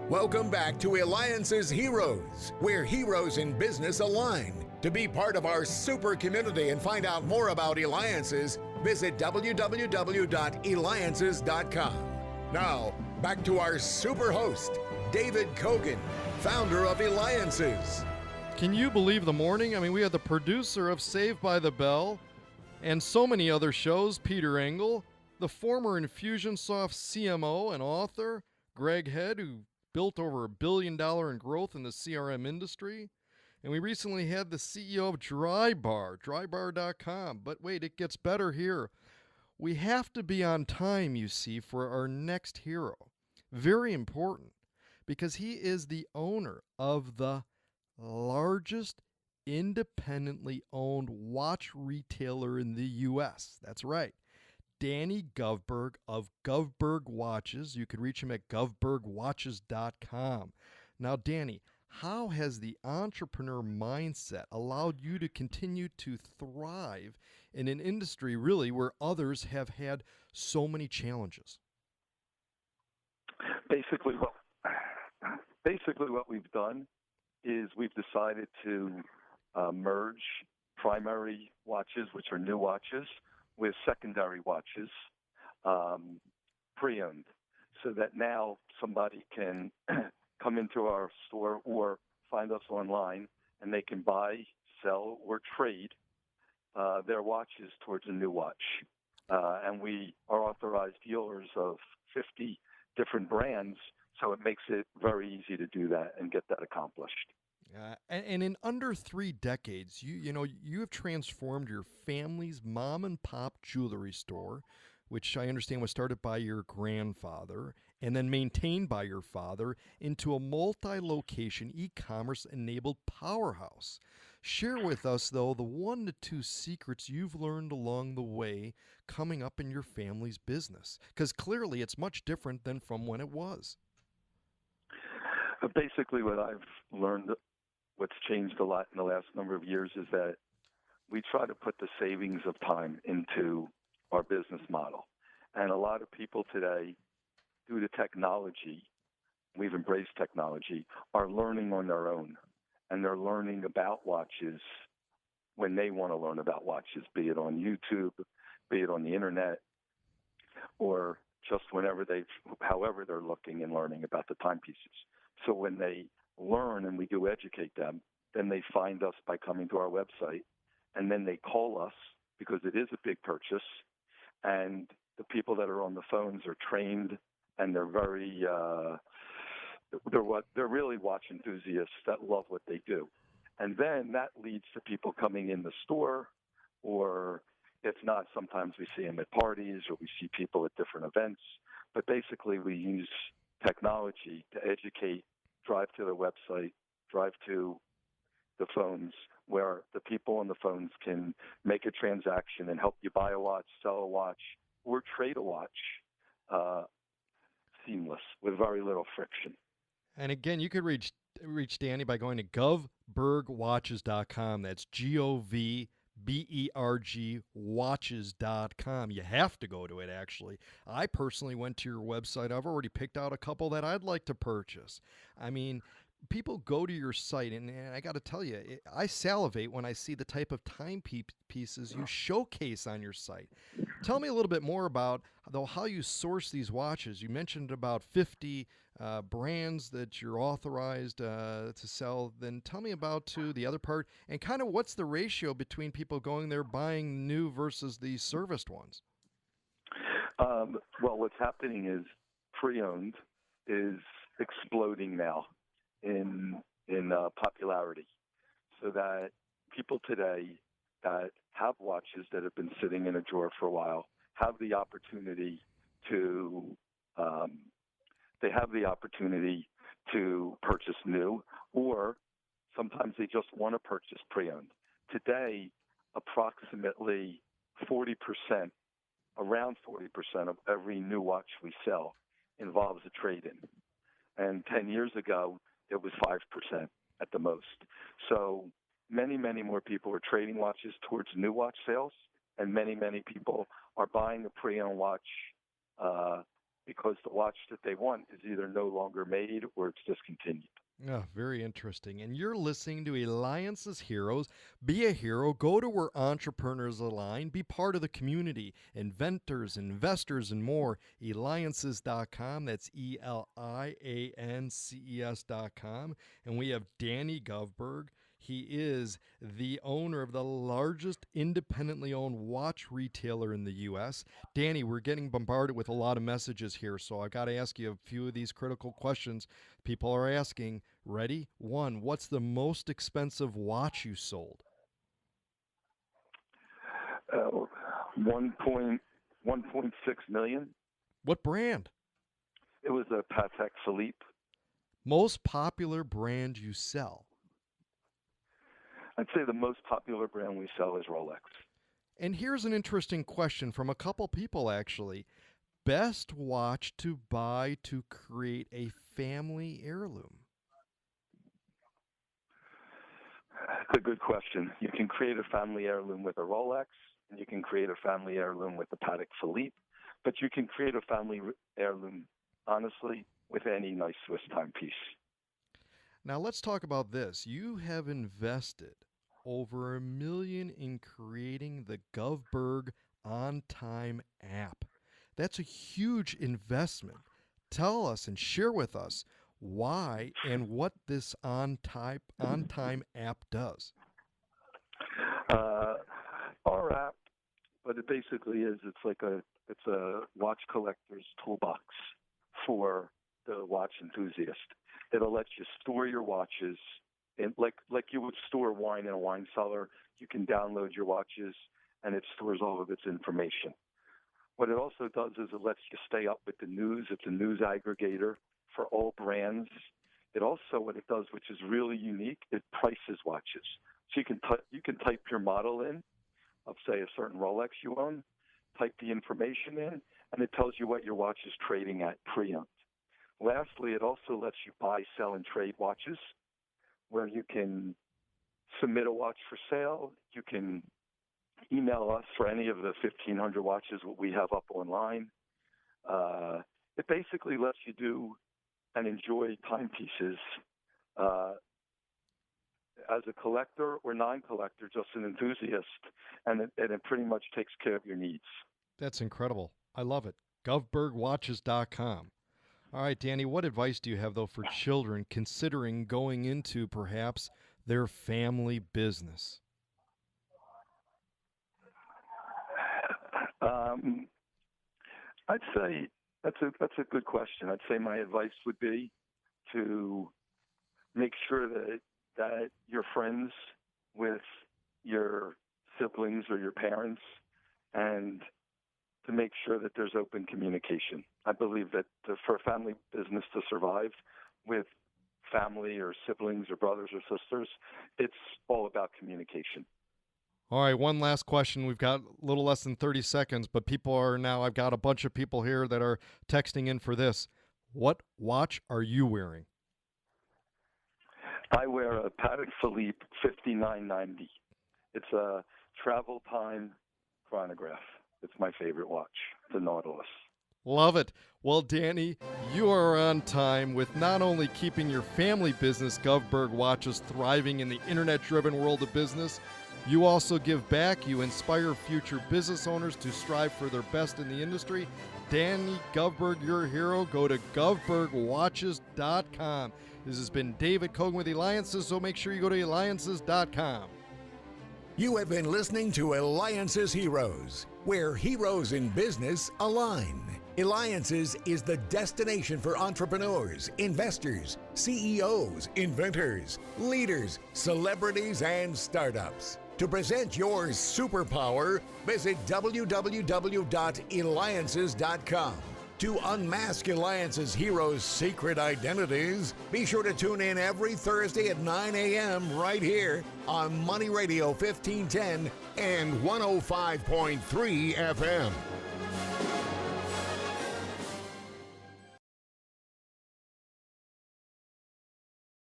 Welcome back to Eliances Heroes, where heroes in business align. To be part of our super community and find out more about Eliances, visit www.Eliances.com. Now, back to our super host, David Cogan, founder of Eliances. Can you believe the morning? I mean, we had the producer of Saved by the Bell and so many other shows, Peter Engel, the former Infusionsoft CMO and author, Greg Head, who built over $1 billion in growth in the CRM industry. And we recently had the CEO of drybar.com. But wait, it gets better here. We have to be on time, you see, for our next hero. Very important, because he is the owner of the largest independently owned watch retailer in the U.S. That's right. Danny Govberg of Govberg Watches. You can reach him at govbergwatches.com. Now, Danny, how has the entrepreneur mindset allowed you to continue to thrive in an industry really where others have had so many challenges? Basically, what we've done is we've decided to merge primary watches, which are new watches, with secondary watches, pre-owned, so that now somebody can come into our store or find us online and they can buy, sell, or trade their watches towards a new watch. And we are authorized dealers of 50 different brands, so it makes it very easy to do that and get that accomplished. And in under 3 decades, you have transformed your family's mom and pop jewelry store, which I understand was started by your grandfather and then maintained by your father, into a multi-location e-commerce enabled powerhouse. Share with us, though, the 1 to 2 secrets you've learned along the way coming up in your family's business, because clearly it's much different than from when it was. Basically, what I've learned, what's changed a lot in the last number of years, is that we try to put the savings of time into our business model. And a lot of people today, due to technology, we've embraced technology, are learning on their own. And they're learning about watches when they want to learn about watches, be it on YouTube, be it on the internet, or just however they're looking and learning about the timepieces. So when they learn and we do educate them, then they find us by coming to our website, and then they call us because it is a big purchase. And the people that are on the phones are trained, and they're very they're really watch enthusiasts that love what they do. And then that leads to people coming in the store, or if not, sometimes we see them at parties or we see people at different events. But basically, we use technology to educate, drive to the website, drive to the phones, where the people on the phones can make a transaction and help you buy a watch, sell a watch, or trade a watch seamless with very little friction. And again, you could reach Danny by going to govbergwatches.com. That's GOVBERG watches.com. You have to go to it, actually. I personally went to your website. I've already picked out a couple that I'd like to purchase. I mean, people go to your site, and I got to tell you, I salivate when I see the type of timepieces you showcase on your site. Tell me a little bit more about, though, how you source these watches. You mentioned about 50 brands that you're authorized to sell. Then tell me about the other part, and kind of what's the ratio between people going there buying new versus the serviced ones? Well, what's happening is pre-owned is exploding now in popularity, so that people today that have watches that have been sitting in a drawer for a while have the opportunity to purchase new, or sometimes they just want to purchase pre-owned. Today, approximately 40%, around 40% of every new watch we sell involves a trade-in. And 10 years ago, it was 5% at the most. So many, many more people are trading watches towards new watch sales, and many, many people are buying a pre-owned watch because the watch that they want is either no longer made or it's discontinued. Oh, very interesting. And you're listening to Eliances Heroes. Be a hero. Go to where entrepreneurs align. Be part of the community. Inventors, investors, and more. Eliances.com. That's Eliances.com. And we have Danny Govberg. He is the owner of the largest independently owned watch retailer in the U.S. Danny, we're getting bombarded with a lot of messages here, so I got to ask you a few of these critical questions people are asking. Ready? 1, what's the most expensive watch you sold? 1.6 million. What brand? It was a Patek Phillipe. Most popular brand you sell? I'd say the most popular brand we sell is Rolex. And here's an interesting question from a couple people, actually. Best watch to buy to create a family heirloom? That's a good question. You can create a family heirloom with a Rolex, and you can create a family heirloom with the Patek Philippe, but you can create a family heirloom, honestly, with any nice Swiss timepiece. Now let's talk about this. You have invested over $1 million in creating the Govberg OnTime app. That's a huge investment. Tell us and share with us why and what this OnTime app does. Our app, what it basically is, it's a watch collector's toolbox for the watch enthusiast. It'll let you store your watches, and like you would store wine in a wine cellar. You can download your watches, and it stores all of its information. What it also does is it lets you stay up with the news. It's a news aggregator for all brands. It also, what it does, which is really unique, it prices watches. So you can type your model in of, say, a certain Rolex you own, type the information in, and it tells you what your watch is trading at pre-owned. Lastly, it also lets you buy, sell, and trade watches, where you can submit a watch for sale. You can email us for any of the 1,500 watches we have up online. It basically lets you do and enjoy timepieces as a collector or non-collector, just an enthusiast, and it pretty much takes care of your needs. That's incredible. I love it. GovbergWatches.com. All right, Danny, what advice do you have, though, for children considering going into perhaps their family business? I'd say that's a good question. I'd say my advice would be to make sure that you're friends with your siblings or your parents, and to make sure that there's open communication. I believe that for a family business to survive with family or siblings or brothers or sisters, it's all about communication. All right, one last question. We've got a little less than 30 seconds, but I've got a bunch of people here that are texting in for this. What watch are you wearing? I wear a Patek Philippe 5990. It's a travel time chronograph. It's my favorite watch, the Nautilus. Love it. Well, Danny, you are on time with not only keeping your family business, Govberg Watches, thriving in the internet-driven world of business, you also give back. You inspire future business owners to strive for their best in the industry. Danny Govberg, your hero. Go to GovbergWatches.com. This has been David Cogan with Eliances, so make sure you go to Eliances.com. You have been listening to Eliances Heroes, where heroes in business align. Eliances is the destination for entrepreneurs, investors, CEOs, inventors, leaders, celebrities, and startups. To present your superpower, visit www.eliances.com. To unmask Eliances Heroes' secret identities, be sure to tune in every Thursday at 9 a.m. right here on Money Radio 1510 and 105.3 FM.